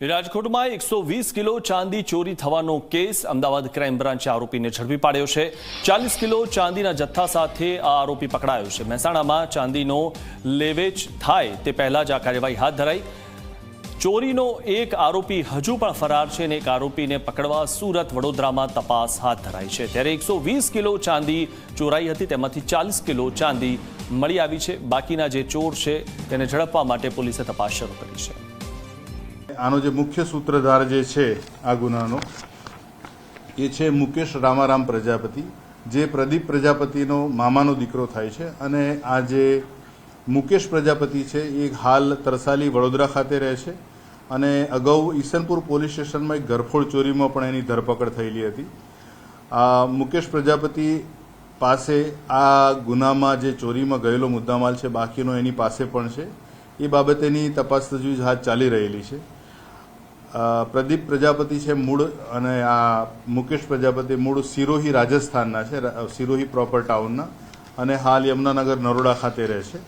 રાજકોટમાં 120 કિલો ચાંદી ચોરી થવાનો કેસ અમદાવાદ ક્રાઇમ બ્રાન્ચે આરોપીને ઝડપી પાડ્યો છે। 40 કિલો ચાંદીના જથ્થા સાથે આ આરોપી પકડાયો છે। મહેસાણામાં ચાંદીનો લેવેચ થાય તે પહેલા જ આ કાર્યવાહી હાથ ધરાઈ। ચોરીનો એક આરોપી હજુ પણ ફરાર છે અને એક આરોપીને પકડવા સુરત વડોદરામાં તપાસ હાથ ધરાઈ છે। ત્યારે 120 કિલો ચાંદી ચોરાઈ હતી, તેમાંથી 40 કિલો ચાંદી મળી આવી છે। બાકીના જે ચોર છે તેને ઝડપવા માટે પોલીસે તપાસ શરૂ કરી છે। આનો જે મુખ્ય સૂત્રધાર જે છે આ ગુનાનો એ છે મુકેશ રામારામ પ્રજાપતિ, જે પ્રદીપ પ્રજાપતિનો મામાનો દીકરો થાય છે। અને આ જે મુકેશ પ્રજાપતિ છે એ હાલ તરસાલી વડોદરા ખાતે રહે છે અને અગાઉ ઈસનપુર પોલીસ સ્ટેશનમાં એક ઘરફોડ ચોરીમાં પણ એની ધરપકડ થયેલી હતી। આ મુકેશ પ્રજાપતિ પાસે આ ગુનામાં જે ચોરીમાં ગયેલો મુદ્દામાલ છે બાકીનો એની પાસે પણ છે। એ બાબતેની તપાસ તજવીજ હાથ ચાલી રહેલી છે। પ્રદીપ પ્રજાપતિ છે મૂળ અને આ મુકેશ પ્રજાપતિ મૂળ સિરોહી રાજસ્થાનના છે, સિરોહી પ્રોપર ટાઉનના, અને હાલ યમુનાનગર નરોડા ખાતે રહે છે।